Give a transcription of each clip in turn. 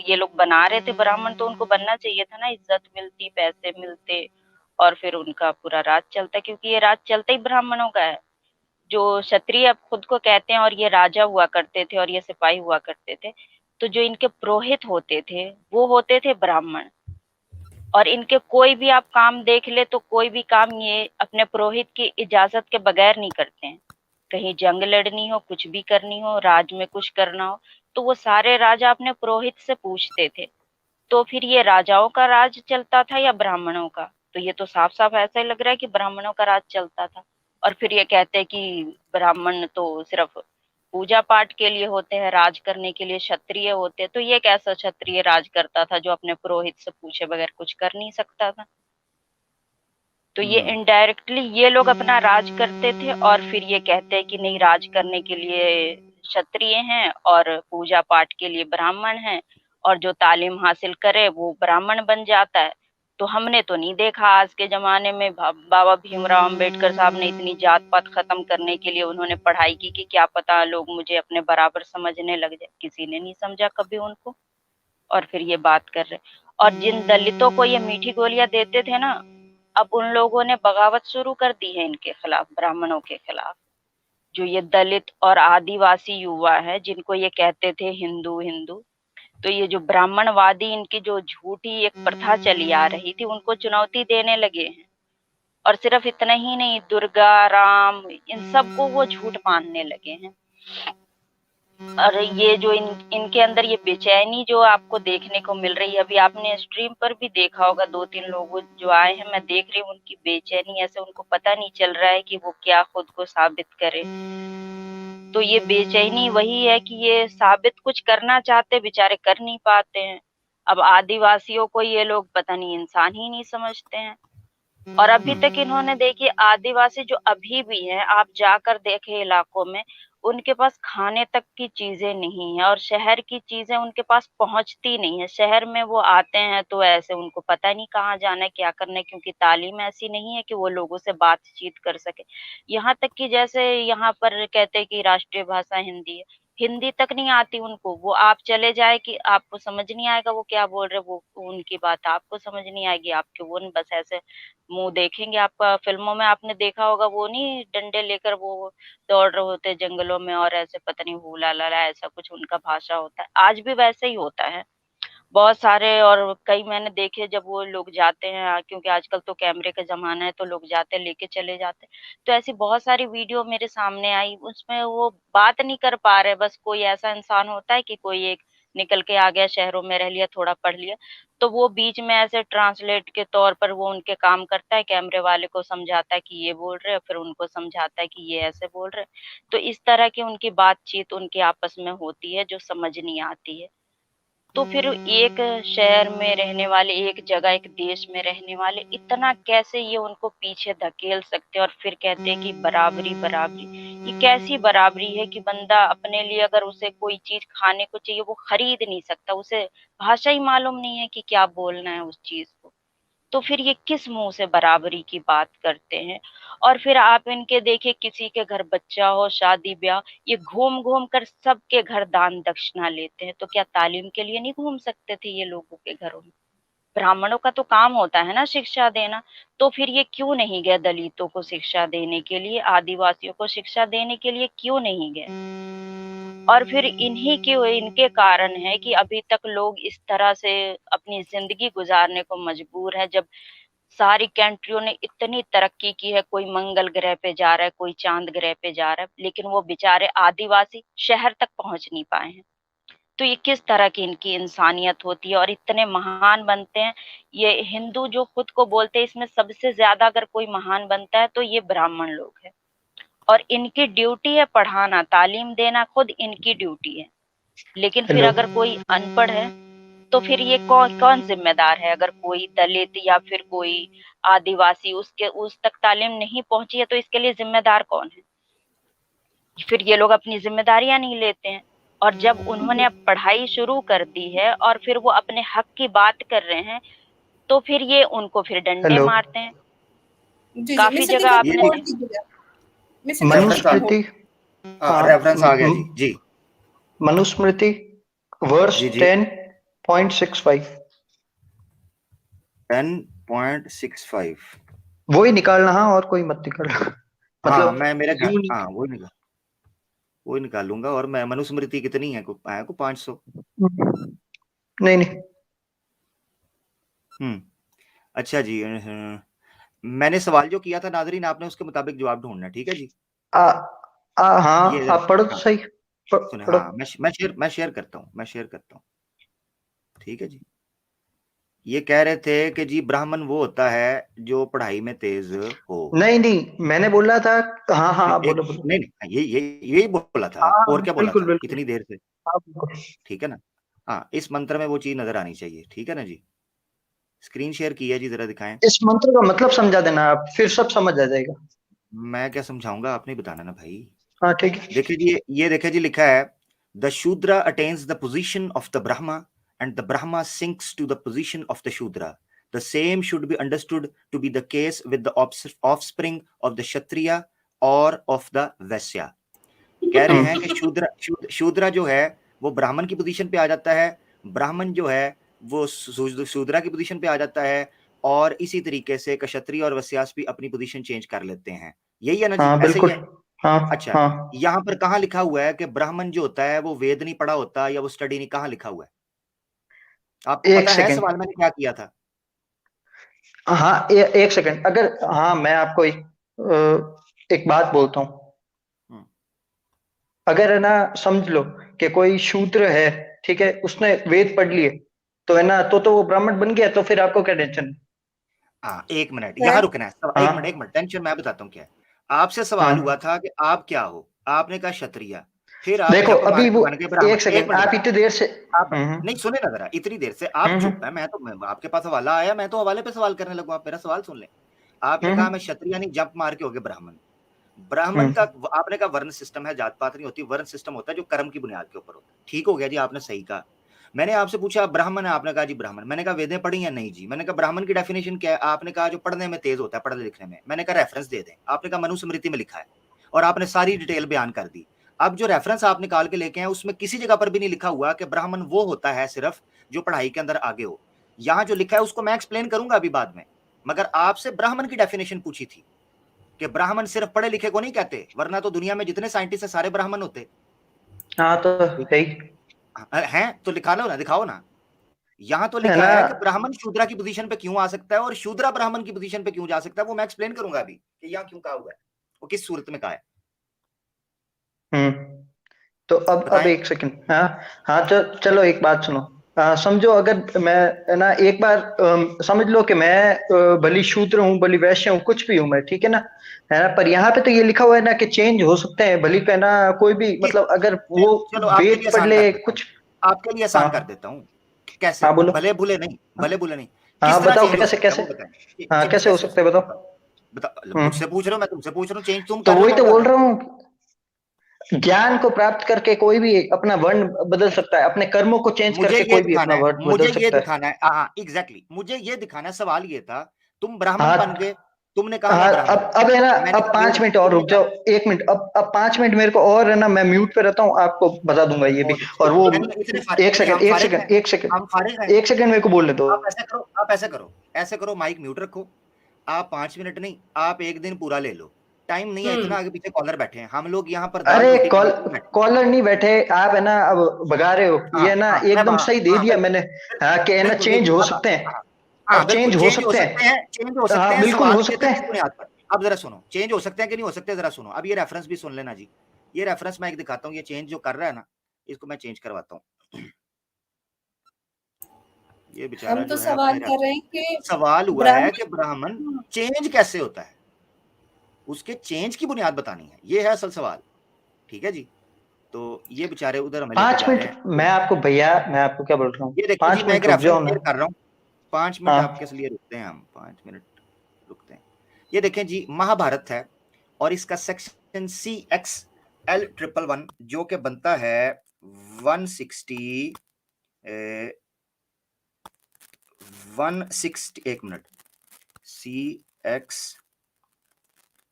ये लोग बना रहे थे ब्राह्मण, तो उनको बनना चाहिए था ना, इज्जत मिलती, पैसे मिलते और फिर उनका पूरा राज चलता, क्योंकि ये राज चलता ही ब्राह्मणों का है। जो क्षत्रिय खुद को कहते हैं और ये राजा हुआ करते थे और ये सिपाही हुआ करते थे, तो जो इनके पुरोहित होते थे वो होते थे ब्राह्मण। और इनके कोई भी आप काम देख ले तो कोई भी काम ये अपने पुरोहित की इजाजत के बगैर नहीं करते हैं। कहीं जंग लड़नी हो, कुछ भी करनी हो, राज में कुछ करना हो, तो वो सारे राजा अपने पुरोहित से पूछते थे। तो फिर ये राजाओं का राज चलता था या ब्राह्मणों का? तो ये तो साफ साफ ऐसा ही लग रहा है कि ब्राह्मणों का राज चलता था। और फिर ये कहते हैं कि ब्राह्मण तो सिर्फ पूजा पाठ के लिए होते हैं, राज करने के लिए क्षत्रिय होते हैं। तो ये कैसा क्षत्रिय राज करता था जो अपने पुरोहित से पूछे बगैर कुछ कर नहीं सकता था? तो ये इनडायरेक्टली ये लोग अपना राज करते थे और फिर ये कहते हैं कि नहीं, राज करने के लिए क्षत्रिय हैं और पूजा पाठ के लिए ब्राह्मण हैं, और जो तालीम हासिल करे वो ब्राह्मण बन जाता है। तो हमने तो नहीं देखा आज के जमाने में बाबा भीमराव अंबेडकर साहब ने इतनी जात पात खत्म करने के लिए उन्होंने पढ़ाई की कि क्या पता लोग मुझे अपने बराबर समझने लग जाए। किसी ने नहीं समझा कभी उनको, और फिर ये बात कर रहे। और जिन दलितों को ये मीठी गोलियां देते थे ना, अब उन लोगों ने बगावत शुरू कर दी है इनके खिलाफ, ब्राह्मणों के खिलाफ। जो ये दलित और आदिवासी युवा है जिनको ये कहते थे हिंदू हिंदू, तो ये जो ब्राह्मणवादी इनकी जो झूठी एक प्रथा चली आ रही थी उनको चुनौती देने लगे हैं। और सिर्फ इतना ही नहीं, दुर्गा राम इन सबको वो झूठ मानने लगे हैं। और ये जो इनके अंदर ये बेचैनी जो आपको देखने को मिल रही है, अभी आपने स्ट्रीम पर भी देखा होगा, 2-3 लोग जो आए हैं, मैं देख रही हूँ उनकी बेचैनी, ऐसे उनको पता नहीं चल रहा है कि वो क्या खुद को साबित करे। तो ये बेचैनी वही है कि ये साबित कुछ करना चाहते, बेचारे कर नहीं पाते हैं। अब आदिवासियों को ये लोग पता नहीं इंसान ही नहीं समझते हैं। और अभी तक इन्होंने देखिए, आदिवासी जो अभी भी हैं, आप जाकर देखे इलाकों में, उनके पास खाने तक की चीजें नहीं है और शहर की चीजें उनके पास पहुंचती नहीं है। शहर में वो आते हैं तो ऐसे उनको पता नहीं कहाँ जाना है, क्या करना है, क्योंकि तालीम ऐसी नहीं है कि वो लोगों से बातचीत कर सके। यहाँ तक कि जैसे यहाँ पर कहते हैं कि राष्ट्रीय भाषा हिंदी है, हिंदी तक नहीं आती उनको। वो आप चले जाए कि आपको समझ नहीं आएगा वो क्या बोल रहे, वो उनकी बात आपको समझ नहीं आएगी, आपके वो बस ऐसे मुंह देखेंगे आपका। फिल्मों में आपने देखा होगा, वो नहीं डंडे लेकर वो दौड़ रहे होते हैं जंगलों में और ऐसे पता नहीं हुला लाला, ऐसा कुछ उनका भाषा होता है। आज भी वैसे ही होता है बहुत सारे। और कई मैंने देखे जब वो लोग जाते हैं, क्योंकि आजकल तो कैमरे का जमाना है, तो लोग जाते हैं लेके चले जाते हैं। तो ऐसी बहुत सारी वीडियो मेरे सामने आई, उसमें वो बात नहीं कर पा रहे। बस कोई ऐसा इंसान होता है कि कोई एक निकल के आ गया, शहरों में रह लिया, थोड़ा पढ़ लिया, तो वो बीच में ऐसे ट्रांसलेट के तौर पर वो उनके काम करता है, कैमरे वाले को समझाता है कि ये बोल रहे हैं, फिर उनको समझाता है कि ये ऐसे बोल रहे हैं। तो इस तरह की उनकी बातचीत उनके आपस में होती है जो समझ नहीं आती है। तो फिर एक शहर में रहने वाले, एक जगह, एक देश में रहने वाले इतना कैसे ये उनको पीछे धकेल सकते हैं? और फिर कहते हैं कि बराबरी बराबरी। ये कैसी बराबरी है कि बंदा अपने लिए अगर उसे कोई चीज खाने को चाहिए वो खरीद नहीं सकता, उसे भाषा ही मालूम नहीं है कि क्या बोलना है उस चीज को। तो फिर ये किस मुंह से बराबरी की बात करते हैं? और फिर आप इनके देखिए, किसी के घर बच्चा हो, शादी ब्याह, ये घूम घूम कर सबके घर दान दक्षिणा लेते हैं। तो क्या तालीम के लिए नहीं घूम सकते थे ये लोगों के घरों में? ब्राह्मणों का तो काम होता है ना शिक्षा देना। तो फिर ये क्यों नहीं गए दलितों को शिक्षा देने के लिए, आदिवासियों को शिक्षा देने के लिए क्यों नहीं गए? और फिर इन्हीं के इनके कारण है कि अभी तक लोग इस तरह से अपनी जिंदगी गुजारने को मजबूर है। जब सारी कंट्रियों ने इतनी तरक्की की है, कोई मंगल ग्रह पे जा रहा है, कोई चांद ग्रह पे जा रहा है, लेकिन वो बेचारे आदिवासी शहर तक पहुंच नहीं पाए हैं। तो ये किस तरह की इनकी इंसानियत होती है? और इतने महान बनते हैं। ये हिंदू जो खुद को बोलते हैं, इसमें सबसे ज्यादा अगर कोई महान बनता है तो ये ब्राह्मण लोग हैं। और इनकी ड्यूटी है पढ़ाना, तालीम देना खुद इनकी ड्यूटी है। लेकिन फिर हेलो। अगर कोई अनपढ़ है तो फिर ये कौन कौन जिम्मेदार है? अगर कोई दलित या फिर कोई आदिवासी उसके उस तक तालीम नहीं पहुंची है तो इसके लिए जिम्मेदार कौन है? फिर ये लोग अपनी जिम्मेदारियां नहीं लेते हैं। और जब उन्होंने अब पढ़ाई शुरू कर दी है और फिर वो अपने हक की बात कर रहे हैं, तो फिर ये उनको फिर डंडे हेलो। मारते हैं। जी जी, काफी मिस्टर जगह दीपक आपने होल्ड कीजिएगा। मिस्टर दीपक रेफरेंस एक आ मिनट मनुस्मृति। होल्ड। हाँ। रेफरेंस आ गया जी जी। मनुस्मृति वर्ष जी जी 10 10.65। 10.65 वही निकालना, हाँ, और कोई मत निकालना। हाँ, मतलब मैं मेरा यूं हाँ वही निकालूंगा। और मैं मनुस्मृति कितनी है को 500। नहीं नहीं। अच्छा जी। मैंने सवाल जो किया था नाजरीन, आपने उसके मुताबिक जवाब ढूंढना है, ठीक है जी। आ, हाँ, ये आप पढ़ो तो हाँ सही। सुने, पढ़ो। हाँ मैं शेयर करता हूँ, ठीक है जी। ये कह रहे थे कि जी ब्राह्मण वो होता है जो पढ़ाई में तेज हो। नहीं नहीं, मैंने बोला था। हाँ हाँ, नहीं, आप बोलो बोलो। नहीं नहीं, यही बोला था। हाँ और क्या बोला बिल्कुल था बिल्कुल। इतनी देर से? हाँ बिल्कुल। ठीक है ना। हाँ, इस मंत्र में वो चीज नजर आनी चाहिए, ठीक है ना जी। स्क्रीन शेयर की है जी, जरा दिखाएं। इस मंत्र का मतलब समझा देना आप, फिर सब समझ आ जाएगा। मैं क्या समझाऊंगा, आपने ही बताना ना भाई। हाँ ठीक है। देखिए जी, ये देखिए जी, लिखा है the Shudra attains the position of the Brahma and the Brahma sinks to the position of the Shudra. The same should be understood to be the case with the offspring of the Kshatriya or of the वैश्या। कह रहे हैं कि शूद्रा जो है वो ब्राह्मण की पोजीशन पे आ जाता है, ब्राह्मण जो है वो शूद्रा की पोजीशन पे आ जाता है, और इसी तरीके से क्षत्रिय और वैश्यास भी अपनी पोजीशन चेंज कर लेते हैं। यही है ना जी, हाँ ऐसे ही बिल्कुल। है। हाँ अच्छा, हाँ। यहाँ पर कहाँ लिखा हुआ है कि ब्राह्मण जो होता है वो वेद नहीं पढ़ा होता या वो स्टडी नहीं, कहाँ लिखा हुआ है? आपको एक पता है सेकेंड। सवाल मैंने क्या किया था? हाँ, एक सेकेंड। अगर, हाँ, मैं आपको एक बात बोलता हूँ। हम्म, अगर है ना, समझ लो कि कोई शूद्र है, ठीक है, उसने वेद पढ़ लिए, तो है ना, तो वो ब्राह्मण बन गया, तो फिर आपको क्या टेंशन? हाँ, एक मिनट है। यहाँ रुकना है। एक मिनट टेंशन, मैं बताता हूँ क्या है। आपसे सवाल हुआ हाँ था कि आप क्या हो, आपने कहा क्षत्रिय, फिर आप देखो, जप मार अभी के वो, बन गए ब्राह्मण। एक एक सेकेंड, मिनट आप जरा, इतनी देर से। आप हम्म नहीं सुने ना जरा, इतनी देर से आप चुप है। आपके पास हवाला आया, मैं तो हवाले पे सवाल करने लगूँ, आप मेरा सवाल सुन ले। आपने कहा मैं हम्म क्षत्रिय नहीं, जंप मार के हो गए ब्राह्मण। ब्राह्मण का हम्म आपने कहा वर्ण सिस्टम है, जात पात नहीं होती, वर्ण सिस्टम होता है जो कर्म की बुनियाद के ऊपर होता है। ठीक हो गया जी, आपने सही कहा। मैंने आपसे पूछा आप ब्राह्मण है, आपने कहा जी ब्राह्मण। मैंने कहा वेदें पढ़ी या नहीं जी। मैंने कहा ब्राह्मण की डेफिनेशन क्या है, आपने कहा जो पढ़ने में तेज होता है, पढ़ने लिखने में। मैंने कहा रेफरेंस दे दें, आपने कहा मनुस्मृति में लिखा है, और आपने सारी डिटेल बयान कर दी। अब जो रेफरेंस आप निकाल के लेके हैं उसमें किसी जगह पर भी नहीं लिखा हुआ कि ब्राह्मण वो होता है सिर्फ जो पढ़ाई के अंदर आगे हो। यहाँ जो लिखा है उसको मैं एक्सप्लेन करूंगा अभी बाद में, मगर आपसे ब्राह्मण की डेफिनेशन पूछी थी कि ब्राह्मण सिर्फ पढ़े लिखे को नहीं कहते, वरना तो दुनिया में जितने साइंटिस्ट है सारे ब्राह्मण होते। हाँ तो है ही। हैं तो लिखा लो ना, दिखाओ ना। यहां तो है लिखा ना। है कि ब्राह्मण शूद्रा की पोजीशन पे क्यों आ सकता है और शूद्रा ब्राह्मण की पोजीशन पे क्यों जा सकता है, वो मैं एक्सप्लेन करूंगा अभी कि यहाँ क्यों कहा हुआ है, वो किस सूरत में कहा है। हम्म तो अब बताएं। एक सेकंड। हाँ हाँ, तो चलो एक बात सुनो। समझो, अगर मैं, है ना, एक बार समझ लो कि मैं भली शूद्र हूँ, भली वैश्य हूँ, कुछ भी हूँ मैं, ठीक है ना, पर यहाँ पे तो ये लिखा हुआ है ना कि चेंज हो सकते हैं, भली का ना, कोई भी, मतलब अगर वो चलो आपके लिए वेद पढ़ आसान कर ले देता हूँ, कुछ। आपके लिए आसान कर हाँ देता हूँ। कैसे? हाँ बोलो। भले बुले नहीं, हाँ भले बुले नहीं, किस हाँ, तरह बताओ चेंज हो कैसे सकता है कैसे। वो बताएं। हाँ, कैसे हो कैसे हो सकते हैं, सकता है बताओ। बताओ। मुझसे हम्म पूछ रहे हो, मैं तुमसे पूछ रहा हूँ, चेंज तुम तो कर रहे हो, वही मैं तो कर बोल रहा हूँ। रहा हूँ। ज्ञान को प्राप्त करके कोई भी अपना वर्ण बदल सकता है, अपने कर्मों को चेंज मुझे करके ये कोई भी दिखाना अपना है, वर्ण बदल मुझे ये सकता है। दिखाना है, हाँ एग्जैक्टली, मुझे ये दिखाना है। सवाल ये था, तुम ब्राह्मण बन हाँ गए, तुमने कहा मैं हाँ, ब्राह्मण हूं, अब है ना, मैंने अब कहा पांच वेद, मिनट और तुमने रुक कहा जाओ। एक मिनट, अब 5 मिनट मेरे को और, है ना, मैं म्यूट पे रहता हूँ, आपको बता दूंगा ये भी। बहुत अच्छी और वो, बात। यानी इतने एक यानी सेकंड हम एक फारिग हैं, सेकंड एक सेकंड हम फारिग हैं। एक सेकंड मेरे को बोलने दो। आप ऐसे करो, माइक म्यूट रखो। आप 5 मिनट नहीं, आप एक दिन पूरा ले लो। टाइम नहीं है इतना, आगे पीछे कॉलर बैठे हैं, हम लोग यहाँ पर दाल अरे रोटी खाने के लिए बैठे हैं। कॉलर नहीं बैठे आप, है ना, अब भगा रहे हो हाँ ये ना, हाँ, मैं एकदम सही दे हाँ दिया बिल्कुल मैंने। हाँ, कि है ना, बिल्कुल चेंज बिल्कुल। हो अब सकते हैं। हाँ हाँ, अब बिल्कुल चेंज हो चेंज हो सकते सकते हैं। हैं, चेंज हो सकते हाँ हैं। बिल्कुल सवाल हो किए सकते थे किस हैं। बुनियाद पर? अब जरा सुनो, चेंज हो सकते हैं कि नहीं हो सकते, जरा सुनो। अब ये रेफरेंस भी सुन लेना जी। ये रेफरेंस मैं एक दिखाता हूँ, ये चेंज जो कर रहा है ना, इसको मैं चेंज करवाता हूँ। ये बेचारा हम तो जो है अपने सवाल कर रहे हैं कि सवाल हुआ है कि ब्राह्मण ब्राह्मण। चेंज कैसे होता है, उसके चेंज की बुनियाद बतानी है, ये है असल सवाल। ठीक है जी। तो ये बेचारे उधर हमें लेके पांच जा रहे मिनट हैं। मैं आपको, भैया, मैं आपको क्या बोल रहा हूँ, ये देखिए जी, पांच मैं एक मिनट रुक रेफरेंस जाओ ना। शेयर कर रहा हूँ। 5 मिनट आपके हाँ लिए रुकते हैं, हम 5 मिनट रुकते हैं। ये देखें जी, महाभारत है और इसका सेक्शन CXL111 जो कि बनता है 160 160, एक मिनट, CX,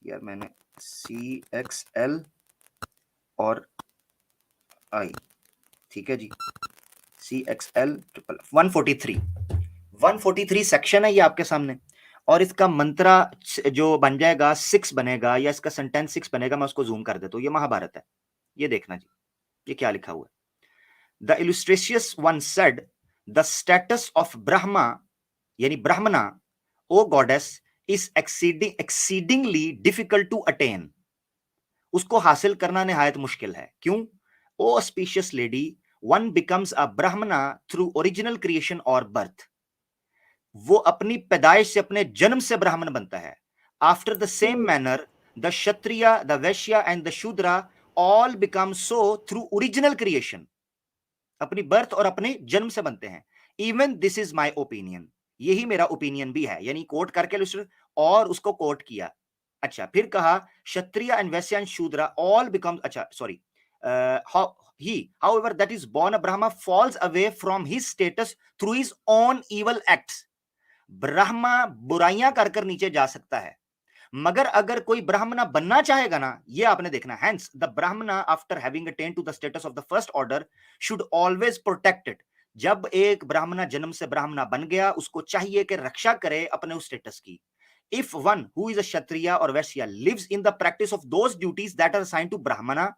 यार मैंने CXL और I, ठीक है जी, CXL 143 सेक्शन है ये आपके सामने, और इसका मंत्रा जो बन जाएगा 6 बनेगा, या इसका सेंटेंस 6 बनेगा। मैं उसको जूम कर देता हूँ। ये महाभारत है, ये देखना जी, ये क्या लिखा हुआ है। The illustrious one said, the status of Brahma, यानी Brahmana, O goddess, is exceedingly difficult to attain। उसको हासिल करना निहायत मुश्किल है। क्यों? ओ auspicious lady, one becomes a brahmana through original creation or birth। वो अपनी पैदाइश से, अपने जन्म से ब्राह्मण बनता है। After the same manner the Kshatriya, the Vaishya and the Shudra all become so through original creation. अपनी बर्थ और अपने जन्म से बनते हैं। Even this is my opinion, यही मेरा ओपिनियन भी है। यानी कोट करके और उसको कोट किया। अच्छा, फिर कहा क्षत्रिय and Vysya and शूद्रा all become, अच्छा sorry, he however that is born a brahma falls away from his status through his own evil acts। ब्राह्मण बुराइयां कर कर नीचे जा सकता है, मगर अगर कोई ब्राह्मण बनना चाहेगा ना, ये आपने देखना। Hence the brahmana after having attained to the status of the first order should always protect it। जब एक ब्राह्मण जन्म से ब्राह्मण बन गया, उसको चाहिए कि रक्षा करे अपने उस स्टेटस की। If one who is a kshatriya or vaishya lives in the practice of those duties that are assigned to brahmana,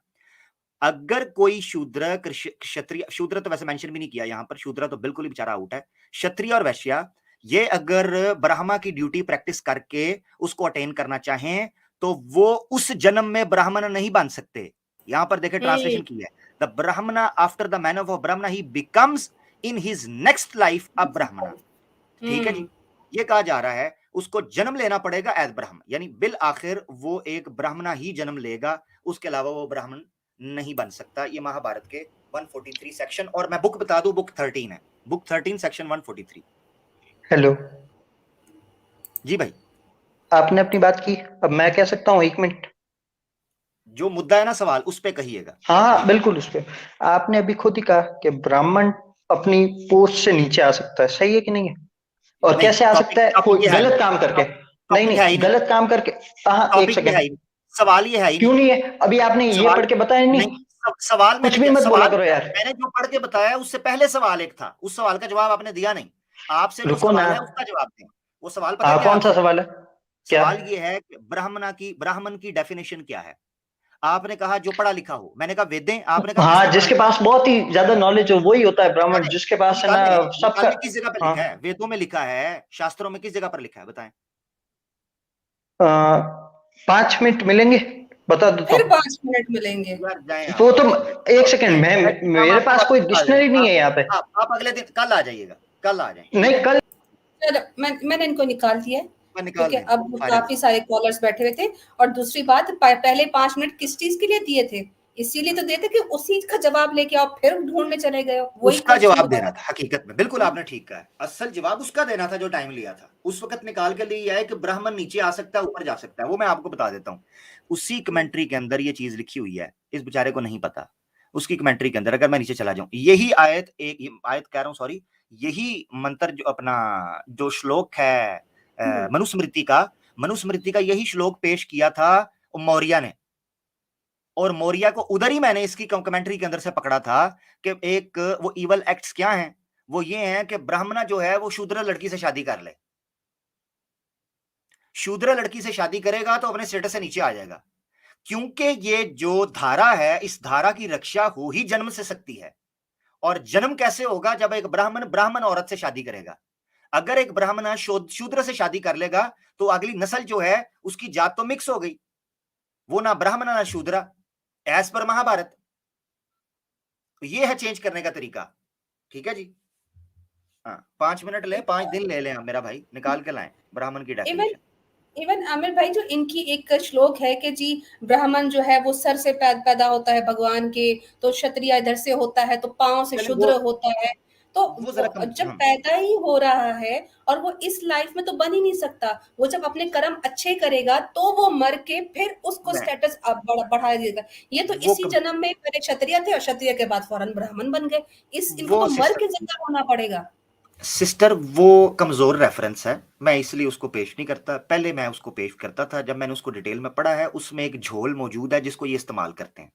अगर कोई शूद्र, क्षत्रिय, शूद्र तो वैसे मेंशन भी नहीं किया यहां पर, शूद्र तो बिल्कुल ही बेचारा आउट है। क्षत्रिय और वैश्य ये अगर ब्राह्मण की ड्यूटी प्रैक्टिस करके उसको अटेन करना चाहें, तो वो उस जन्म में ब्राह्मण नहीं बन सकते। यहां पर देखें ट्रांसलेशन की है, द ब्राह्मण after the manner of Brahmin he becomes in his next life a Brahmin. ठीक है जी, ये कहा जा रहा है उसको जन्म लेना पड़ेगा एज ब्राह्मण, यानी बिल आखिर वो एक ब्राह्मण ही जन्म लेगा, उसके अलावा वो ब्राह्मण नहीं बन सकता। ये महाभारत के 143 सेक्शन, और मैं बुक बता दूं, बुक 13 है, बुक 13 सेक्शन 143। हेलो जी भाई, आपने अपनी बात की, अब मैं कह सकता हूँ 1 मिनट? जो मुद्दा है ना सवाल, उस पे कहिएगा। हाँ बिल्कुल, उस पे। आपने अभी खुद ही कहा कि ब्राह्मण अपनी पोस्ट से नीचे आ सकता है, सही है कि नहीं है? और नहीं, कैसे आ सकता है? कोई गलत काम करके? नहीं नहीं, गलत काम करके। हाँ, एक सेकंड, सवाल ये है ही क्यों नहीं है? अभी आपने ये पढ़ के बताया नहीं? सवाल कुछ भी मत बोला करो यार। मैंने जो पढ़ के बताया उससे पहले सवाल एक था, उस सवाल का जवाब आपने दिया नहीं। आपसे जो रुको सवाल ना, है उसका जवाब दें। वो सवाल पता है क्या? कौन सा सवाल है? क्या सवाल ये है कि ब्राह्मण की डेफिनेशन क्या है? आपने कहा जो पढ़ा लिखा हो, मैंने कहा वेदें, आपने कहा हाँ, जिसके पास बहुत ही ज्यादा नॉलेज हो वही होता है ब्राह्मण, जिसके पास है ना सबका। किस जगह पर लिखा है? वेदों में लिखा है, शास्त्रों में किस जगह पर लिखा है बताएं? 5 मिनट मिलेंगे, बता देता फिर हूँ। 5 मिनट मिलेंगे। वो तो 1 सेकंड, मेरे पास कोई डिक्शनरी नहीं है यहाँ पे। आप अगले दिन कल आ जाइएगा, कल आ जाएंगे। नहीं, कल मैंने इनको निकाल दिया है, निकाल क्योंकि अब काफी सारे कॉलर्स बैठे हुए थे। और दूसरी बात, पहले 5 मिनट किस चीज के लिए दिए थे? इसीलिए तो देते कि उसी का जवाब लेके आओ, फिर ढूंढने चले गए हो। उसका जवाब देना था हकीकत में, बिल्कुल आपने ठीक कहा है। असल जवाब उसका देना था जो टाइम लिया था। उस वक्त निकाल के लिए है कि ब्राह्मण नीचे आ सकता है, ऊपर जा सकता है, वो मैं आपको बता देता हूँ। उसी कमेंट्री के अंदर ये चीज लिखी हुई है, इस बेचारे को नहीं पता। उसकी कमेंट्री के अंदर अगर मैं नीचे चला जाऊं, यही आयत, एक आयत कह रहा हूं, सॉरी, यही मंत्र जो अपना जो श्लोक है मनुस्मृति का यही श्लोक पेश किया था मौर्य ने। और मौर्य को उधर ही मैंने इसकी कमेंट्री के अंदर से पकड़ा था कि एक वो इवल एक्ट्स क्या हैं, वो ये हैं कि ब्राह्मण जो है वो शूद्र लड़की से शादी कर ले। शूद्र लड़की से शादी करेगा तो अपने स्टेटस से नीचे आ जाएगा, क्योंकि ये जो धारा है, इस धारा की रक्षा हो ही जन्म से सकती है। और जन्म कैसे होगा? जब एक ब्राह्मण औरत से शादी करेगा। अगर एक ब्राह्मण शूद्र से शादी कर लेगा तो अगली नस्ल जो है उसकी जात तो मिक्स हो गई, वो ना ब्राह्मण ना शूद्र, एज पर महाभारत। तो ये है चेंज करने का तरीका। ठीक है जी, हाँ, 5 मिनट ले, 5 दिन ले लें मेरा भाई, निकाल के लाएं ब्राह्मण की डेफिनेशन। इवन आमिर भाई, जो इनकी एक श्लोक है कि जी ब्राह्मण जो है वो सर से पैदा होता है भगवान के, तो क्षत्रिय इधर से होता है, तो पांव से शूद्र होता है। तो जब पैदा ही हो रहा है और वो इस लाइफ में तो बन ही नहीं सकता, वो जब अपने कर्म अच्छे करेगा तो वो मर के फिर उसको स्टेटस बढ़ा देगा। ये तो इसी जन्म में पहले क्षत्रिय थे और क्षत्रिय के बाद फौरन ब्राह्मण बन गए। इनको तो मर के जिंदा होना पड़ेगा। सिस्टर, वो कमजोर रेफरेंस है, मैं इसलिए उसको पेश नहीं करता। पहले मैं उसको पेश करता था, जब मैंने उसको डिटेल में पढ़ा है, उसमें एक झोल मौजूद है जिसको ये इस्तेमाल करते हैं।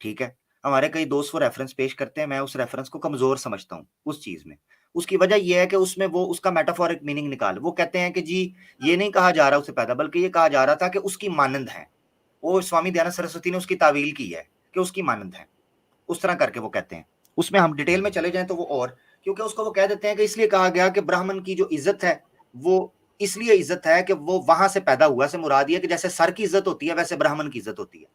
ठीक है, हमारे कई दोस्त वो रेफरेंस पेश करते हैं, मैं उस रेफरेंस को कमजोर समझता हूँ उस चीज में। उसकी वजह यह है कि उसमें वो उसका मेटाफोरिक मीनिंग निकाल, वो कहते हैं कि जी ये नहीं कहा जा रहा उसे पैदा, बल्कि ये कहा जा रहा था कि उसकी मानंद है। वो स्वामी दयानंद सरस्वती ने उसकी तावील की है कि उसकी मानंद है, उस तरह करके वो कहते हैं। उसमें हम डिटेल में चले जाएं तो वो, और क्योंकि उसको वो कह देते हैं कि इसलिए कहा गया कि ब्राह्मण की जो इज्जत है वो इसलिए इज्जत है कि वो वहां से पैदा हुआ, से मुराद ये कि जैसे सर की इज्जत होती है वैसे ब्राह्मण की इज्जत होती है।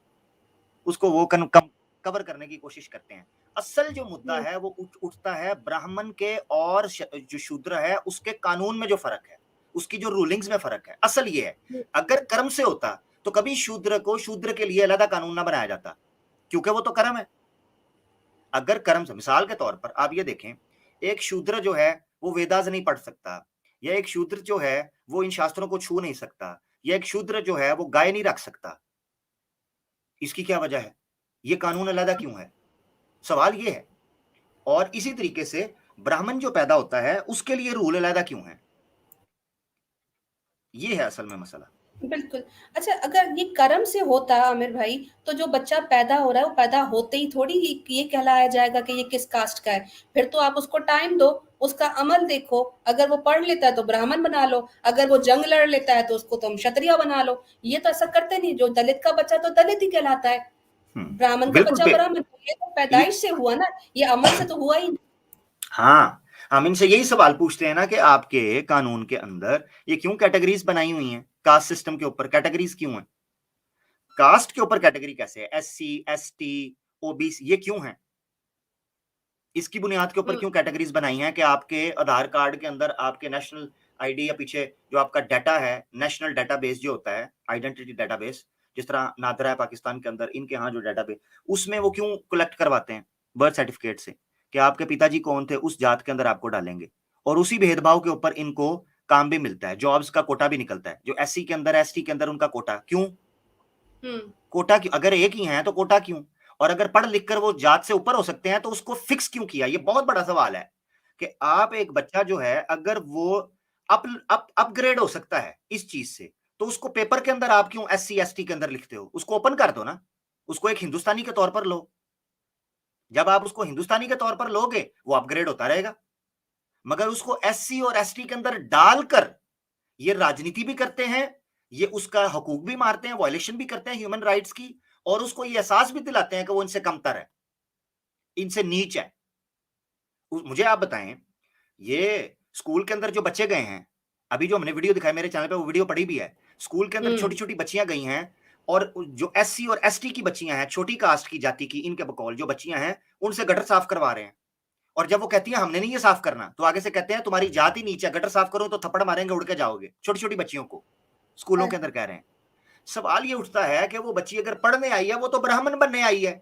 उसको वो कवर करने की कोशिश करते हैं। असल जो मुद्दा है वो उठता है ब्राह्मण के और जो शूद्र है उसके कानून में जो फर्क है, उसकी जो रूलिंग्स में फर्क है। असल ये है, अगर कर्म से होता तो कभी शूद्र को शूद्र के लिए अलग कानून ना बनाया जाता, क्योंकि वो तो कर्म है। अगर कर्म से, मिसाल के तौर पर आप ये देखें, एक शूद्र जो है वो वेदास नहीं पढ़ सकता, या एक शूद्र जो है वो इन शास्त्रों को छू नहीं सकता, या एक शूद्र जो है वो गाय नहीं रख सकता। इसकी क्या वजह है? ये कानून अलग क्यों है? सवाल ये है। और इसी तरीके से ब्राह्मण जो पैदा होता है उसके लिए रूल अलग क्यों है? ये है असल में मसला। बिल्कुल। अच्छा, अगर ये कर्म से होता आमिर भाई, तो जो बच्चा पैदा हो रहा है वो पैदा होते ही थोड़ी ये कहलाया जाएगा कि ये किस कास्ट का है। फिर तो आप उसको टाइम दो, उसका अमल देखो, अगर वो पढ़ लेता है तो ब्राह्मण बना लो, अगर वो जंग लड़ लेता है तो उसको तुम क्षत्रिय बना लो। ये तो ऐसा करते नहीं, जो दलित का बच्चा तो दलित ही कहलाता है, ब्राह्मण का बिल्कुल बच्चा ब्राह्मण। ये तो पैदाइश से हुआ ना, ये अमल से तो हुआ ही नहीं। हाँ, हम इनसे यही सवाल पूछते हैं ना कि आपके कानून के अंदर ये क्यों कैटेगरीज बनाई हुई हैं? कास्ट सिस्टम के ऊपर कैटेगरीज क्यों है? कास्ट के ऊपर कैटेगरी कैसे है? SC ST OBC ये क्यों है? इसकी बुनियाद के ऊपर क्यों कैटेगरीज बनाई हैं कि आपके आधार कार्ड के अंदर आपके नेशनल ID या पीछे जो आपका डाटा है, नेशनल डाटाबेस जो होता है, आइडेंटिटी डाटाबेस, जिस तरह नादरा है पाकिस्तान के अंदर, इनके यहाँ जो डाटाबेस, उसमें वो क्यों कलेक्ट करवाते हैं बर्थ सर्टिफिकेट से कि आपके पिताजी कौन थे, उस जात के अंदर आपको डालेंगे। और उसी भेदभाव के ऊपर इनको काम भी मिलता है, जॉब्स का कोटा भी निकलता है। जो SC के अंदर, ST के अंदर उनका कोटा क्यों? कोटा क्यों? अगर एक ही है तो कोटा क्यों? और अगर पढ़ लिख कर वो जात से ऊपर हो सकते हैं तो उसको फिक्स क्यों किया? ये बहुत बड़ा सवाल है कि आप एक बच्चा जो है अगर वो अपग्रेड हो सकता है इस चीज से, तो उसको पेपर के अंदर आप क्यों SC ST के अंदर लिखते हो? उसको ओपन कर दो ना, उसको एक हिंदुस्तानी के तौर पर लो। जब आप उसको हिंदुस्तानी के तौर पर लोगे वो अपग्रेड होता रहेगा। मगर उसको SC और ST के अंदर डालकर ये राजनीति भी करते हैं, ये उसका हकूक भी मारते हैं, वायलेशन भी करते हैं ह्यूमन राइट्स की, और उसको ये एहसास भी दिलाते हैं कि वो इनसे कमतर है, इनसे नीच है। मुझे आप बताएं, ये स्कूल के अंदर जो बच्चे गए हैं, अभी जो हमने वीडियो दिखाया मेरे चैनल पे, वो वीडियो पड़ी भी है। स्कूल के अंदर छोटी छोटी बच्चियां गई हैं, और जो SC और ST की बच्चियां हैं, छोटी कास्ट की जाति की, इनके बकौल जो बच्चियां हैं, उनसे गटर साफ करवा रहे हैं। और जब वो कहती है हमने नहीं ये साफ करना, तो आगे से कहते हैं तुम्हारी जात ही नीचे, गटर साफ करो तो थप्पड़ मारेंगे, उड़ के जाओगे। छोटी छोटी बच्चियों को स्कूलों के अंदर कह रहे हैं। सवाल ये उठता है कि वो बच्ची अगर पढ़ने आई है, वो तो ब्राह्मण बनने आई है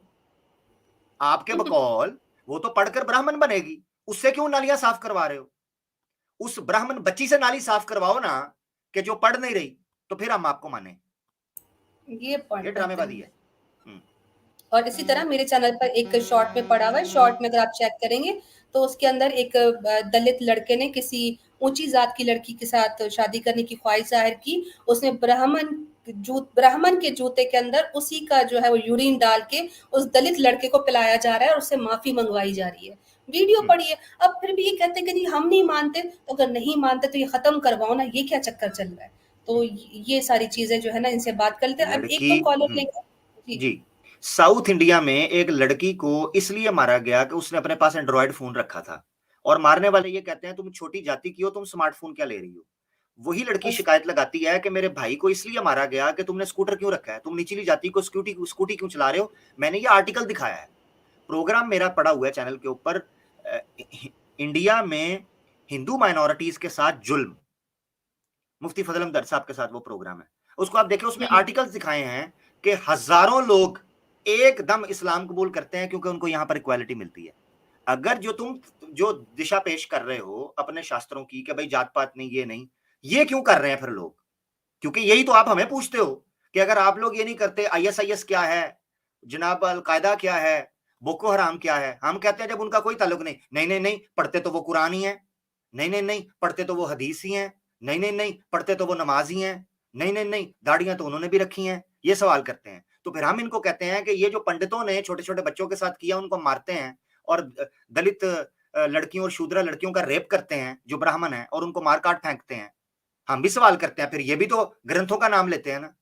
आपके बकौल, वो तो पढ़कर ब्राह्मण बनेगी, उससे क्यों नालियां साफ करवा रहे हो? उस ब्राह्मण बच्ची से नाली साफ करवाओ ना, कि जो पढ़ नहीं रही, तो फिर हम आपको माने। ये ड्रामेबाजी है। और इसी तरह मेरे चैनल पर एक शॉर्ट में पड़ा हुआ है, शॉर्ट में अगर आप चेक करेंगे तो उसके अंदर एक दलित लड़के ने किसी ऊंची जात की लड़की के साथ शादी करने की ख्वाहिश जाहिर की। उसने ब्राह्मण के जूते के अंदर उसी का जो है वो यूरिन डाल के उस दलित लड़के को पिलाया जा रहा है और उससे माफी मंगवाई जा रही है। वीडियो पढ़िए। अब फिर भी ये कहते हैं कि नहीं हम नहीं मानते, तो अगर नहीं मानते तो ये खत्म करवाओ ना, ये क्या चक्कर चल रहा है? तो ये सारी चीजें जो है ना, इनसे बात कर लेते हैं। अब एक तो कॉलर लेंगे जी। साउथ इंडिया में एक लड़की को इसलिए मारा गया कि उसने अपने पास एंड्रॉयड फोन रखा था, और मारने वाले ये कहते हैं तुम छोटी जाति की हो, तुम स्मार्टफोन क्या ले रही हो? वही लड़की शिकायत लगाती है कि मेरे भाई को इसलिए मारा गया कि तुमने स्कूटर क्यों रखा है, तुम निचली जाति को स्कूटी क्यों चला रहे हो? मैंने ये आर्टिकल दिखाया है, प्रोग्राम मेरा पड़ा हुआ है चैनल के ऊपर, इंडिया में हिंदू माइनॉरिटीज के साथ जुल्म, मुफ्ती फजल अहमद साहब के साथ वो प्रोग्राम है, उसको आप देखें। उसमें आर्टिकल्स दिखाए हैं कि हजारों लोग एकदम इस्लाम कबूल करते हैं क्योंकि उनको यहां पर इक्वालिटी मिलती है। अगर तुम जो दिशा पेश कर रहे हो अपने शास्त्रों की कि भाई जात पात नहीं, ये नहीं, ये क्यों कर रहे हैं फिर लोग? क्योंकि यही तो आप हमें पूछते हो कि अगर आप लोग ये नहीं करते, ISIS क्या है जनाब, अलकायदा क्या है, बोको हराम क्या है? हम कहते हैं जब उनका कोई ताल्लुक नहीं, नहीं नहीं नहीं, पढ़ते तो वो कुरान ही है, नहीं नहीं नहीं, पढ़ते तो वो हदीस ही है, नहीं नहीं नहीं, पढ़ते तो वो नमाज ही है, नहीं नहीं नहीं, दाढ़ियां तो उन्होंने भी रखी हैं। ये सवाल करते हैं। तो फिर हम इनको कहते हैं कि ये जो पंडितों ने छोटे छोटे बच्चों के साथ किया उनको मारते हैं, और दलित लड़कियों और शूद्र लड़कियों का रेप करते हैं जो ब्राह्मण है, और उनको मार काट फेंकते हैं। हम भी सवाल करते हैं, फिर ये भी तो ग्रंथों का नाम लेते हैं ना।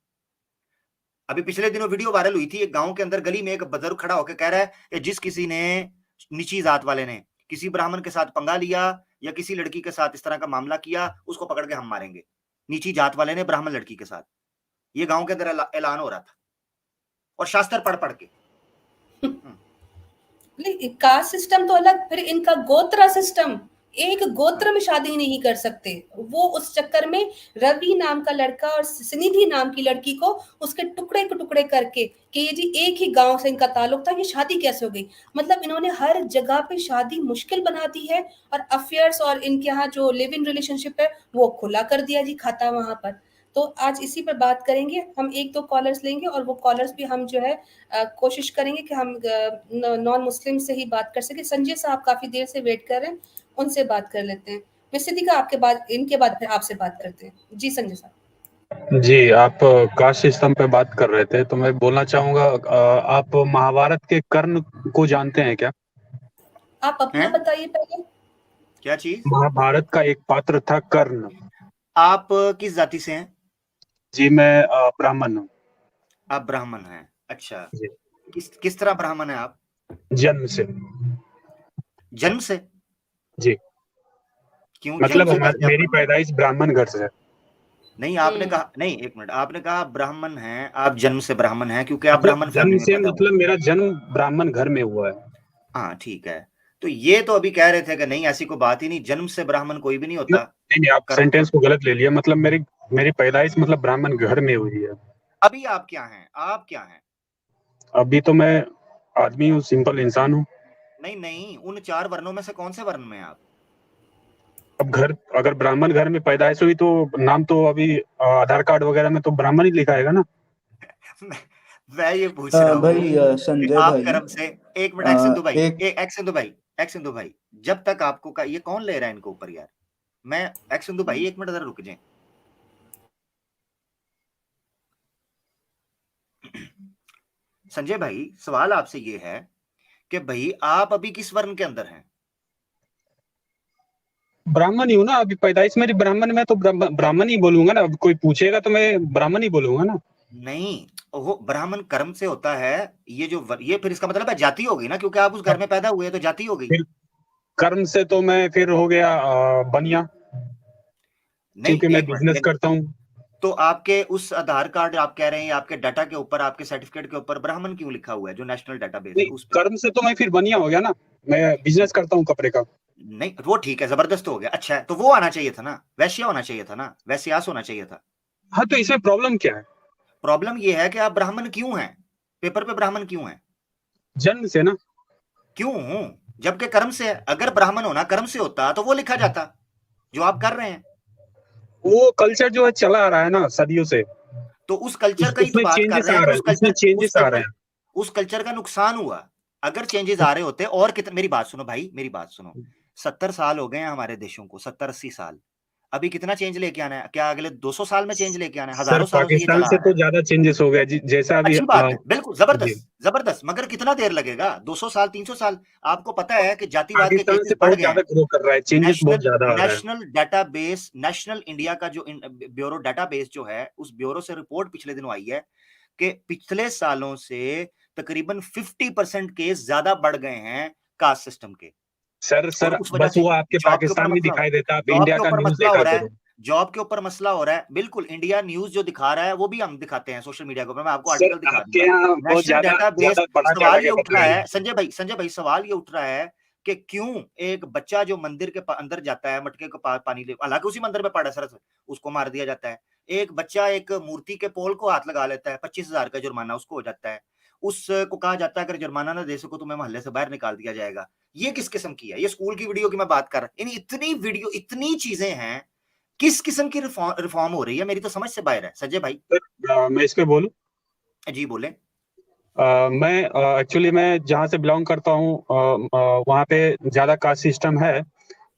अभी पिछले दिनों वीडियो वायरल हुई थी, एक गांव के अंदर गली में एक बुजुर्ग खड़ा होकर कह रहा है कि जिस किसी ने, नीची जात वाले ने किसी ब्राह्मण के साथ पंगा लिया या किसी लड़की के साथ इस तरह का मामला किया, उसको पकड़ के हम मारेंगे। नीची जात वाले ने ब्राह्मण लड़की के साथ, ये गांव के अंदर ऐलान हो रहा था, और शास्त्र पढ़ पढ़ के। कास्ट सिस्टम तो अलग, फिर इनका गोत्र सिस्टम, एक गोत्र में शादी नहीं कर सकते। वो उस चक्कर में रवि नाम का लड़का और सुनिधि नाम की लड़की को उसके टुकड़े के टुकड़े करके कि ये जी एक ही गांव से इनका ताल्लुक था, ये शादी कैसे हो गई। मतलब इन्होंने हर जगह पे शादी मुश्किल बना दी है, और अफेयर्स और इनके यहाँ जो लिव इन रिलेशनशिप है वो खुला कर दिया जी खाता वहां पर। तो आज इसी पर बात करेंगे। हम एक दो कॉलर्स लेंगे, और वो कॉलर्स भी हम जो है कोशिश करेंगे कि हम नॉन मुस्लिम से ही बात कर सके। संजय साहब काफी देर से वेट कर रहे हैं, उनसे बात कर लेते हैं। सिद्धिका आपके बाद, इनके बाद फिर आपसे बात करते हैं। जी संजय साहब। जी, आप कास्ट सिस्टम पे बात कर रहे थे, तो मैं बोलना चाहूंगा, आप महाभारत के कर्ण को जानते हैं क्या? आप अपना बताइए पहले। क्या चीज? महाभारत का एक पात्र था कर्ण। आप किस जाति से हैं? जी, मैं ब्राह्मण हूँ। आप ब्राह्मण हैं, अच्छा। किस तरह ब्राह्मण है आप? जन्म से। जन्म से? जी। क्यों? मतलब मेरी पैदाइश ब्राह्मण घर से है। नहीं, आपने कहा, नहीं एक मिनट, आपने कहा ब्राह्मण हैं, आप जन्म से ब्राह्मण हैं क्योंकि आप ब्राह्मण जन्म से, मतलब मेरा जन्म ब्राह्मण घर में हुआ है। हाँ ठीक है, तो ये तो अभी कह रहे थे कि नहीं ऐसी कोई बात ही नहीं, जन्म से ब्राह्मण कोई भी नहीं होता। नहीं, आप सेंटेंस को गलत ले लिया। मतलब मेरी पैदाइश मतलब ब्राह्मण घर में हुई है। अभी आप क्या हैं? आप क्या हैं? अभी तो मैं आदमी हूँ, सिंपल इंसान हूँ। नहीं, उन 4 वर्णों में से कौन से वर्ण में हैं आप? अब अगर ब्राह्मण घर में पैदाइश हुई तो नाम तो अभी आधार कार्ड वगैरह में तो ब्राह्मण ही लिखा आएगा ना। मैं ये पूछ रहा हूँ भाई संजय आप भाई, कर्म से, एक मिनट एक सिंधु भाई, जब तक आपको का ये कौन ले रहा है इनको ऊपर यार? मैं एक सिंधु भाई, एक मिनट जरा रुक जाए। संजय भाई, सवाल आपसे ये है कि भाई आप अभी किस वर्ण के अंदर हैं? ब्राह्मण ही हूँ ना, अभी पैदाइश मेरी ब्राह्मण में, तो ब्राह्मण ही बोलूंगा ना। अब कोई पूछेगा तो मैं ब्राह्मण ही बोलूंगा ना। नहीं, वो ब्राह्मण कर्म से होता है। ये फिर इसका मतलब है जाति हो गई ना, क्योंकि आप उस घर में पैदा हुए तो जाति हो गई। फिर कर्म से तो मैं फिर हो गया बनिया, क्योंकि मैं बिजनेस करता हूँ। तो आपके उस आधार कार्ड, आप कह रहे हैं आपके डाटा के ऊपर, आपके सर्टिफिकेट के ऊपर ब्राह्मण क्यों लिखा हुआ है, जो नेशनल डाटाबेस है उस पे? कर्म से तो मैं फिर बनिया हो गया ना, मैं बिजनेस करता हूँ कपड़े का। नहीं वो ठीक है, जबरदस्त हो गया, अच्छा है, तो वो आना चाहिए था ना, वैश्य होना चाहिए था ना, वैश्यास होना चाहिए था। हाँ, तो इसमें प्रॉब्लम क्या है? प्रॉब्लम ये है कि आप ब्राह्मण क्यों हैं, पेपर पे ब्राह्मण क्यों हैं? जन्म से ना। क्यों? जबकि कर्म से है। अगर ब्राह्मण होना कर्म से होता तो वो लिखा जाता जो आप कर रहे हैं। वो कल्चर जो है चला आ रहा है ना सदियों से, तो उस कल्चर का ही तो बात कर रहे हैं। उस कल्चर का नुकसान हुआ। अगर चेंजेस आ रहे होते और कितने, मेरी बात सुनो भाई, मेरी बात सुनो, 70 साल हो गए हैं हमारे देशों को, 70-80 साल। अभी कितना चेंज लेके आना है? क्या अगले 200 साल में चेंज लेके आना है? हजारों सालों से ये चला आ रहा है। तो ज्यादा चेंजेस हो गया जैसा अभी। अच्छी बात है, बिल्कुल जबरदस्त, मगर कितना देर लगेगा? 200 साल 300 साल? आपको पता है कि जातिवाद के केसेस बढ़ गए हैं। नेशनल डाटाबेस, नेशनल इंडिया का जो ब्यूरो डाटाबेस जो है, उस ब्यूरो से रिपोर्ट पिछले दिनों आई है कि पिछले सालों से तकरीबन 50% केस ज्यादा बढ़ गए हैं कास्ट सिस्टम के। सर बस वो आपके पाकिस्तान में दिखाई देता, आप इंडिया का न्यूज़ देखा करो। जॉब के ऊपर मसला हो रहा है, बिल्कुल। इंडिया न्यूज़ जो दिखा रहा है वो भी हम दिखाते हैं सोशल मीडिया के ऊपर। मैं आपको आर्टिकल दिखा दूंगा। National database. सवाल ये उठ रहा है संजय भाई, सवाल ये उठ रहा है कि क्यों एक बच्चा जो मंदिर के अंदर जाता है, मटके को पानी ले, हालांकि उसी मंदिर में पड़ा सरस, उसको मार दिया जाता है। एक बच्चा एक मूर्ति के पोल को हाथ लगा लेता है, 25,000 का जुर्माना उसको हो जाता है। उसको कहा जाता है अगर जुर्माना ना दे सको तुम्हें मोहल्ले से बाहर निकाल दिया जाएगा। ये किस किस्म की है? ये स्कूल की वीडियो की मैं बात कर रहा हूं। इतनी वीडियो, इतनी चीजें हैं, किस किस्म की रिफॉर्म हो रही है? मेरी तो समझ से बाहर है संजय भाई। मैं इस पे बोलूं? जी बोले। मैं एक्चुअली मैं जहाँ से बिलोंग करता हूँ वहाँ पे ज्यादा कास्ट सिस्टम है,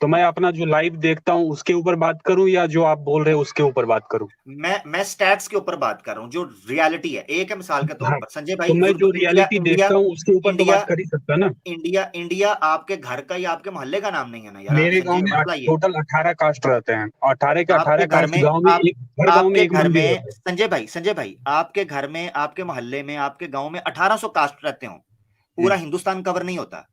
तो मैं अपना जो लाइव देखता हूँ उसके ऊपर बात करूं या जो आप बोल रहे हैं उसके ऊपर बात करूं? मैं स्टैट्स के ऊपर बात कर रहा हूँ, जो रियलिटी है। एक है मिसाल के तौर हाँ, पर संजय तो भाई, मैं जो इंडिया रियलिटी इंडिया देखता हूँ उसके ऊपर तो इंडिया बात कर ही सकता ना। इंडिया इंडिया आपके घर का या आपके मोहल्ले का नाम नहीं है ना यार मेरे गांव संजय, में मसला ये टोटल 18 कास्ट रहते हैं, 18 के आपके 18 घर कास्ट में गांव में आप एक, हर गांव में आपके एक घर मंदिर में होता है। संजय भाई आपके घर में, आपके मोहल्ले में, आपके गांव में 1800 कास्ट रहते हो, पूरा हिंदुस्तान कवर नहीं होता।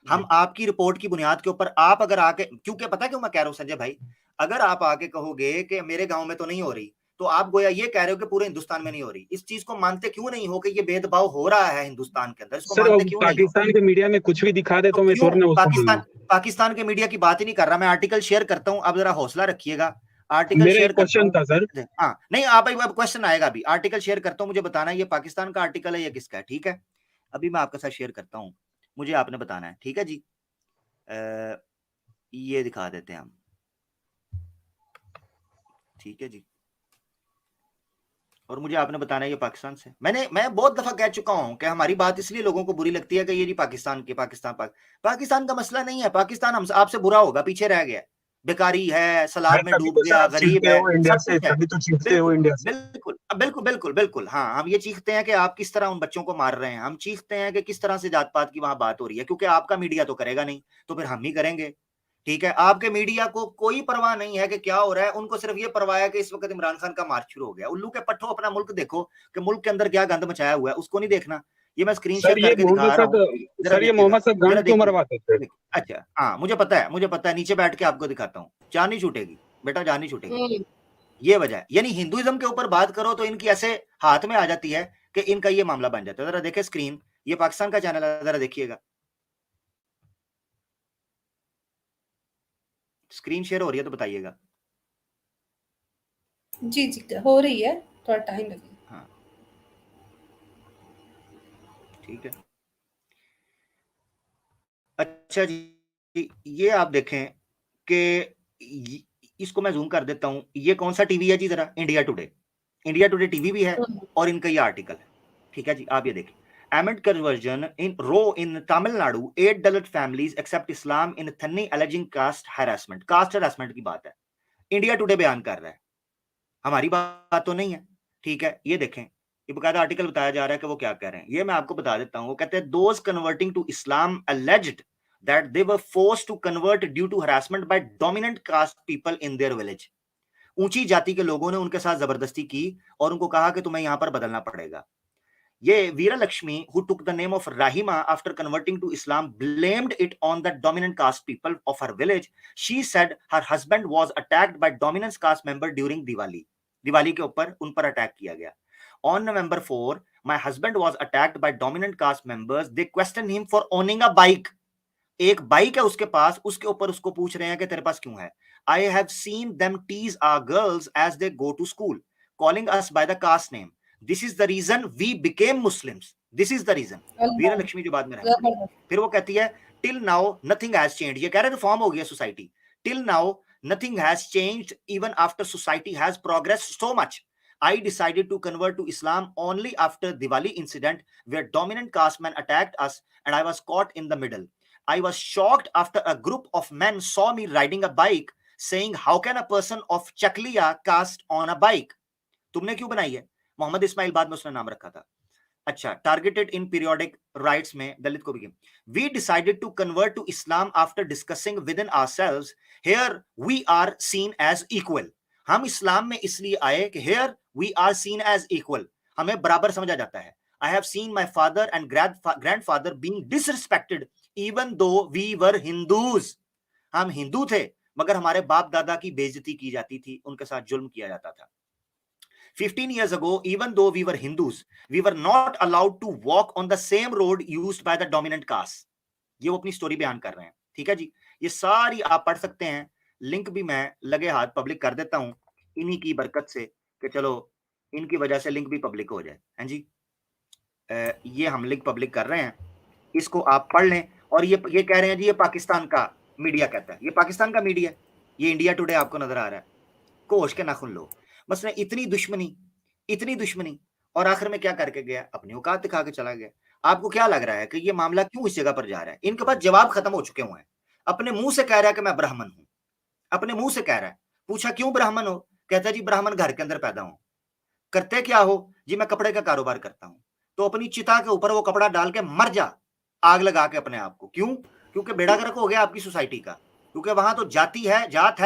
हम आपकी रिपोर्ट की बुनियाद के ऊपर, आप अगर आके, क्योंकि पता है क्यों मैं कह रहा हूं संजय भाई, अगर आप आके कहोगे कि मेरे गांव में तो नहीं हो रही, तो आप गोया ये कह रहे हो कि पूरे हिंदुस्तान में नहीं हो रही। इस चीज को मानते क्यों नहीं हो कि ये भेदभाव हो रहा है हिंदुस्तान के अंदर, इसको सर मानते क्यों नहीं हो? पाकिस्तान के मीडिया में कुछ भी दिखा दे तो तो मैं क्यों थोड़ी ना उसको मान लूं। पाकिस्तान के मीडिया की बात ही नहीं कर रहा मैं, आर्टिकल शेयर करता हूं, आप जरा हौसला रखिएगा। आर्टिकल मेरा शेयर एक करता क्वेश्चन हूं। था सर। हाँ नहीं, आप अब क्वेश्चन आएगा अभी, आर्टिकल शेयर करता हूं, मुझे बताना है ये पाकिस्तान का आर्टिकल है या किसका है, ठीक है? अभी मैं आपके साथ शेयर करता हूं, मुझे आपने बताना है, ठीक है जी? ये दिखा देते हैं हम, ठीक है जी। और मुझे आपने बताना है ये पाकिस्तान से। मैं बहुत दफा कह चुका हूं कि हमारी बात इसलिए लोगों को बुरी लगती है कि ये जी पाकिस्तान के, पाकिस्तान का मसला नहीं है। पाकिस्तान हम आपसे बुरा होगा, पीछे रह गया, बेकारी है, मैं सलाब में तभी डूब तो सर गया, आप गरीब चीखते है, हो इंडिया सब से, कुछ है। तभी तो चीखते हो बिल्कुल इंडिया से। बिल्कुल बिल्कुल बिल्कुल बिल्कुल, हाँ हम ये चीखते हैं कि आप किस तरह उन बच्चों को मार रहे हैं, हम चीखते हैं कि किस तरह से जात पात की वहां बात हो रही है, क्योंकि आपका मीडिया तो करेगा नहीं, तो फिर हम ही करेंगे। ठीक है, आपके मीडिया को कोई परवाह नहीं है कि क्या हो रहा है, उनको सिर्फ ये परवाह है कि इस वक्त इमरान खान का मार्च शुरू हो गया। उल्लू के पट्टो, अपना मुल्क देखो कि मुल्क के अंदर क्या गंद मचाया हुआ है, उसको नहीं देखना। ये मैं स्क्रीन शेयर सर ये करके मोहम्मद दिखा रहा हूँ, साहब, जरा सर ये देखिएगा, मोहम्मद साहब जरा गांड क्यों देखिए। मरवाते थे? अच्छा हाँ, मुझे पता है, नीचे बैठ के आपको दिखाता हूँ, जान नहीं छूटेगी बेटा, जान नहीं छूटेगी। ये वजह है, यानी हिंदुइज्म के ऊपर बात करो तो इनकी ऐसे हाथ में आ जाती है कि इनका ये मामला बन जाता है। जरा देखे स्क्रीन, ये पाकिस्तान का चैनल है, जरा देखिएगा, स्क्रीन शेयर हो रही है तो बताइएगा। जी जी हो रही है, थोड़ा टाइम लगेगा। हाँ ठीक है, अच्छा जी, ये आप देखें कि इसको मैं जूम कर देता हूं, ये कौन सा टीवी है जी, जरा इंडिया टुडे टीवी भी है और इनका ये आर्टिकल है, ठीक है जी। आप ये देखें, amid conversion in row in Tamil Nadu, 8 Dalit families accept Islam in Thanni alleging caste harassment की बात है, इंडिया टुडे बयान कर रहा है, हमारी बात तो नहीं है। ठीक है, ये देखें, ये बकायदा आर्टिकल बताया जा रहा है कि वो क्या कह रहे हैं, ये मैं आपको बता देता हूं। वो कहते हैं those converting to Islam alleged that they were forced to convert due to harassment by dominant caste people in their village। ऊंची जाति के लोगों ने उनके साथ जबरदस्ती की और उनको कहा कि तुम्हें यहां पर बदलना पड़ेगा। ये Veeralakshmi, who took the name of Rahima after converting to Islam, blamed it on the dominant caste people of her village. She said her husband was attacked by dominant caste member during Diwali. Diwali के ऊपर उन पर attack किया गया। On November 4, my husband was attacked by dominant caste members. They questioned him for owning a bike. एक bike है उसके पास, उसके ऊपर उसको पूछ रहे हैं कि तेरे पास क्यों है। I have seen them tease our girls as they go to school, calling us by the caste name. This is the reason we became Muslims. This is the reason. वीरा लक्ष्मी जो बाद में रहती है, फिर वो कहती है till now nothing has changed। ये कह रहे रिफॉर्म हो गया society. till now nothing has changed even after society has progressed so much. I decided to convert to Islam only after Diwali incident where dominant caste men attacked us and I was caught in the middle. I was shocked after a group of men saw me riding a bike saying how can a person of Chakliya caste on a bike। तुमने क्यों बनाई है? मोहम्मद इस्माइल बाद में उसने नाम रखा था। अच्छा, टारगेटेड इन पीरियोडिक राइट्स में दलित को भी। We decided to convert to Islam after discussing with in ourselves, here we are seen as equal. हम इस्लाम में इसलिए आए कि here we are seen as equal, हमें बराबर समझा जाता है। I have seen my father and grandfather being disrespected even though we were Hindus. हम हिंदू थे मगर हमारे बाप दादा की बेइज्जती की जाती थी, उनके साथ जुल्म किया जाता था। 15 years ago, even though we were Hindus, we were not allowed to walk on the same road used by the dominant caste। ये वो अपनी स्टोरी बयान कर रहे हैं, ठीक है जी। ये सारी आप पढ़ सकते हैं, लिंक भी मैं लगे हाथ पब्लिक कर देता हूं इन्हीं की बरकत से, कि चलो इनकी वजह से लिंक भी पब्लिक हो जाए। हैं जी, ये हम लिंक पब्लिक कर रहे हैं, इसको आप पढ़ लें। और ये कह रहे हैं जी ये पाकिस्तान का मीडिया कहता है, ये पाकिस्तान का मीडिया, ये इंडिया टुडे आपको नजर आ रहा है। कोश के नाखुन लो, बस ने इतनी दुश्मनी और आखिर में क्या करके गया, अपनी औकात दिखा के चला गया। आपको क्या लग रहा है कि ये मामला क्यों इस जगह पर जा रहा है? इनके पास जवाब खत्म हो चुके हुए हैं। अपने मुंह से कह रहा है कि मैं ब्राह्मण हूं, अपने मुंह से कह रहा है। पूछा क्यों ब्राह्मण हो, कहता है जी ब्राह्मण घर के अंदर पैदा हो। करते क्या हो जी, मैं कपड़े का कारोबार करता हूं। तो अपनी चिता के ऊपर वो कपड़ा डाल के मर जा, आग लगा के अपने आप को। क्यों? क्योंकि बेड़ा गर्क हो गया आपकी सोसाइटी का, क्योंकि वहां तो जाति है, जात है।